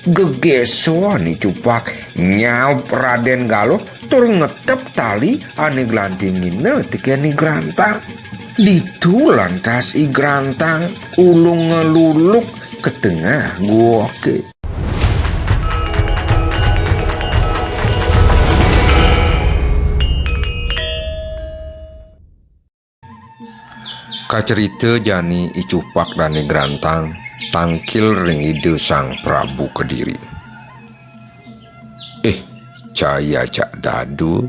gegeso ni Cupak nyaup Raden Galuh tur ngetep tali ane glantingina teken I Gerantang. Ditu lantas I Gerantang ulung ngeluluk ke tengah gua ke. Kacerita jani I Cupak dan I Gerantang tangkil ring ide sang Prabu Kediri. Caya cak dadu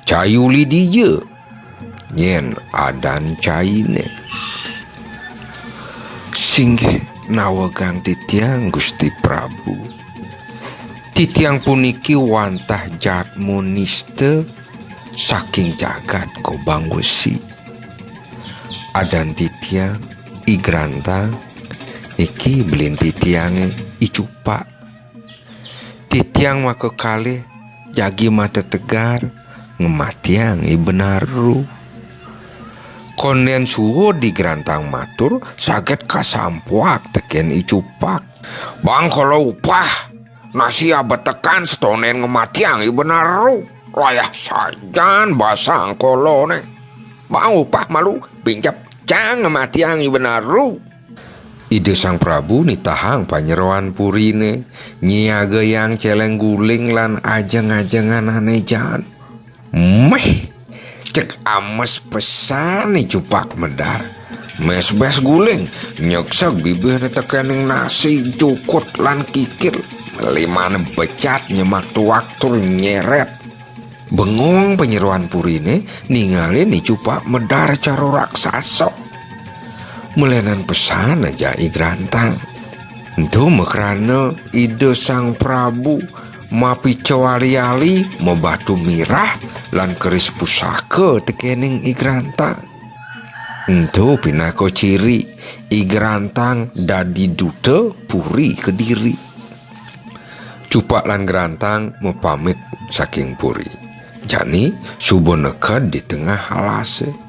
cayuli dia nyen adan caine singgih nawagang titiang Gusti Prabu. Titiang puniki wantah jatmu niste saking jagat Gobang Wesi. Adan titiang I Gerantang iki belin titiange I Cupak. Titiang maka kalih jagi mata tegar ngematiang I Benaru. Konden suwo di Gerantang matur saget kasampuak teken I Cupak. Bang kalau upah nasi abad tekan setonen ngematiang I Benaru. Layah sajan basang kolone. Bang upah malu pinjap cang ngematiang I Benaru. Ide sang Prabu nitahang panyeroan purine nyiaga yang celeng guling lan ajeng-ajengan anejan. Meh cek ames pesan I Cupak medar. Mes bes guling nyeksek bibirnya tekening nasi cukut lan kikir. Melimane becat nyemak waktu nyeret. Bengong panyeroan purine ningalin I Cupak medar caro raksasa. Melenan pesan aja I Gerantang. Itu mekrana ide sang Prabu mapi cawali-ali membatu mirah lan keris pusaka tekening I Gerantang. Itu pinako ciri I Gerantang dadi duta Puri Kediri. Cupak lan Gerantang mepamit saking Puri. Jani subuh nekad di tengah halase.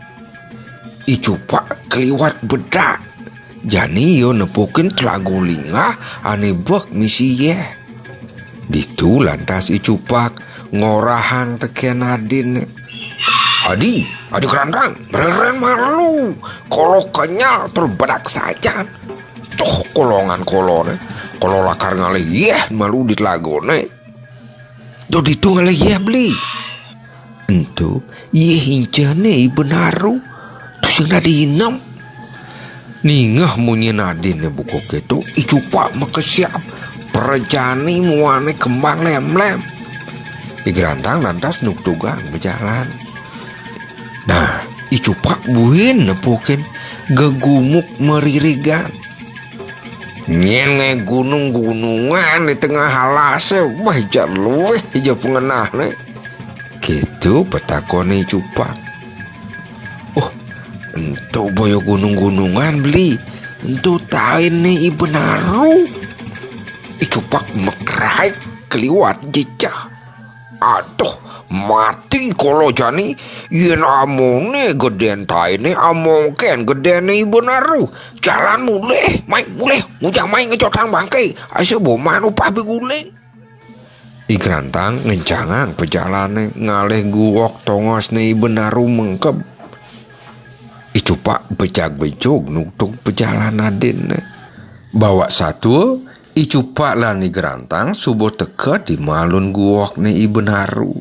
I Cupak keliwat bedak. Jani yo nepukin telagu lingah ane bek misi ye. Ditu lantas I Cupak ngorahang teken adin. Adi Gerantang, beren malu. Kalau kenyal terbedak saja. Tuh kolongan kolone. Kalau lakar ngalih yeh malu di telagone. Do ditu ngalih yeh beli. Entu yeh hincane I Benaru. Tusing nadinem ningah munyi nadine buku ketu I Cupak makesiap perjani muane kembang lem-lem. I Gerantang lantas nuk tugang berjalan. Nah I Cupak buin nepukin gegumuk meririgan. Nyen gunung-gunungan di tengah halase wah jalueh hija pengenah ne. Gitu petakone I Cupak. Untuk boyo gunung-gunungan beli. Untuk tain nih I Benaru. I Cupak mekrai keliwat jejah. Aduh mati kalau jani. Yen amone geden tain nih amongken geden I Benaru. Jalan muleh. Main muleh. Ngujang main ngecotang bangkai. Asya boman upah beguling. I Gerantang ngencangang pejalane ngalih guwok tongos nih I Benaru mengkep. I Cupak bejag-bejog nuktuk perjalanan adin. Bawa satu I Cupak lan I Gerantang subuh teka di malun guok ni I Benaru.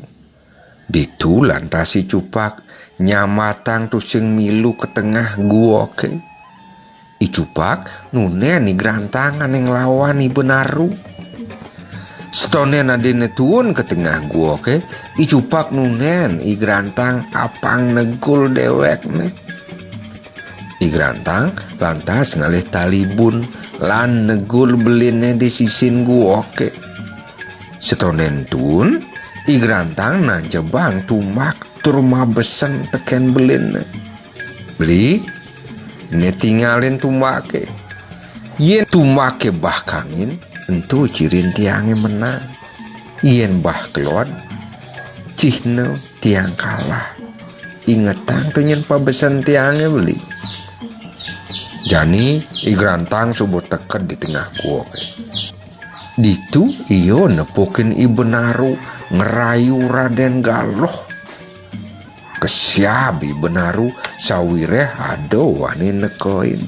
Ditu lantas I Cupak nyamatang tusing milu ke tengah guok. I Cupak nunen I Gerantang aneng lawan I Benaru. Setonen adine tuun ke tengah guok. I Cupak nunen I Gerantang apang negul dewek nih. I Gerantang lantas ngalih talibun lan negul belinnya di sisin guoke. Setonen tun I Gerantang nanjebang tumak turma besen teken belin. Beli ne tinggalin tumake. Yen tumake bah kangin entu cirin tiange menang. Yen bah kelon cihno tiang kalah. Ingetang penyen pabesen tiange beli. Jani I Gerantang subuh teket di tengah guok. Ditu iyo nepukin I Benaru ngerayu Raden Galuh. Kesiab I Benaru sawire ado wani nekoin.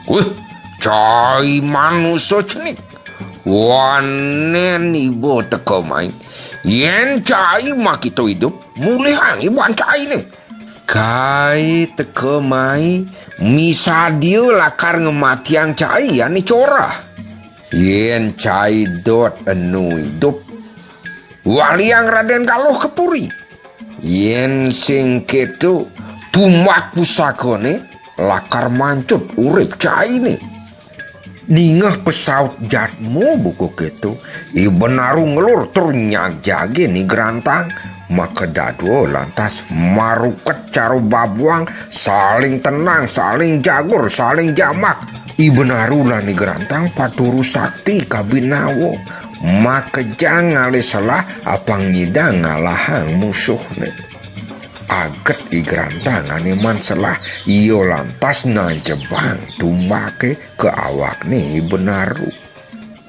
Wih, cai manusia cenik. Wanen ibu teko main. Yen cai makito hidup mulihang ibuan cai nih. Kai teko mai misa dia lakar ngematiang cai yani corah. Yen cai dot enu hidup waliang Raden Galuh kepuri. Yen sing ketu tumak pusakone lakar mancut urip cai nih. Ningah pesaut jatmu buku ketu I Benaru ngelur turnyak jage ni gerantang. Maka dado lantas maruket caro babuang saling tenang, saling jagur, saling jamak. I Benaru lah ni gerantang paturu sakti kabinawo. Maka jangan salah apang ngidang ngalahang musuh ne. Aget I gerantang aneman selah iyo lantas najebang tumake ke awak ni I Benaru.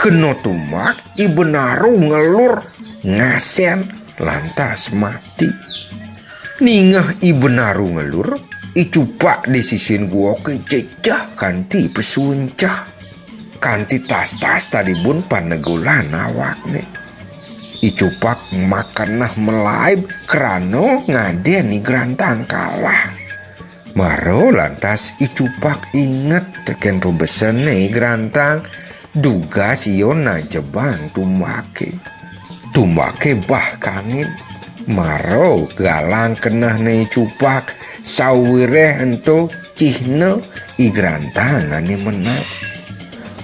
Keno tumak I Benaru ngelur ngasen lantas mati. Ningah I Benaru ngelur I Cupak di sisin gua ke jejah kanti pesuncah. Kanti tas-tas tadi bun panegulan awak ne. I Cupak makanah melaib kerano ngaden I gerantang kalah. Maro lantas I Cupak inget teken rubesen I gerantang. Duga siona jebang tumake. Tumake bahkanin. Maro galang kenah I Cupak. Sawire ento cihne I gerantang ane menang.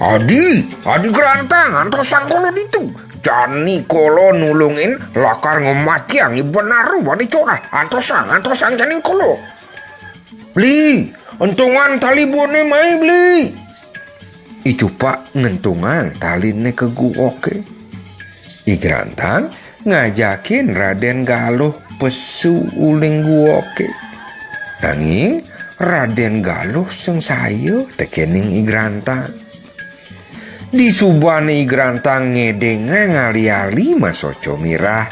Adi gerantang anto sangkolo itu. Jani kolo nulungin lakar ngematiang I Benaru wani corah. Anto sang jani kolo. Beli, entungan tali bone mai beli. I Cupak ngentungan taline ke guoke. I gerantang ngajakin Raden Galuh pesu uling guoke. Nanging Raden Galuh sengsayo tekening I gerantang. Di subane I gerantang ngedenga ngali-ali masoco mirah.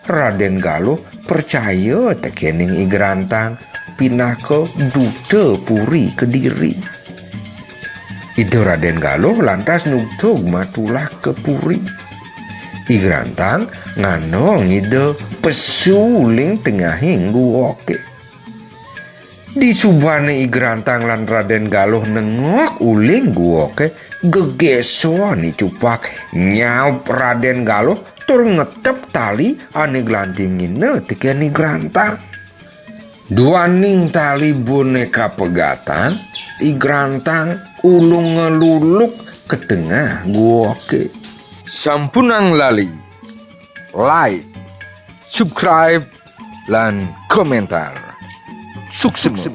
Raden Galuh percaya tekening I gerantang pindah ke duta Puri Kediri. Itu Raden Galuh lantas nugtug matulah ke Puri. I gerantang nganong ide pesuling tengahing guoke. Di subane I gerantang lan Raden Galuh nengok uling guoke gegesoan I Cupak nyaup Raden Galuh tur ngetep tali ane glantingine teken I gerantang. Duaning tali boneka pegatan I gerantang ulung ngeluluk ke tengah guoke. Sampunang lali like, subscribe lan komentar. Sukses.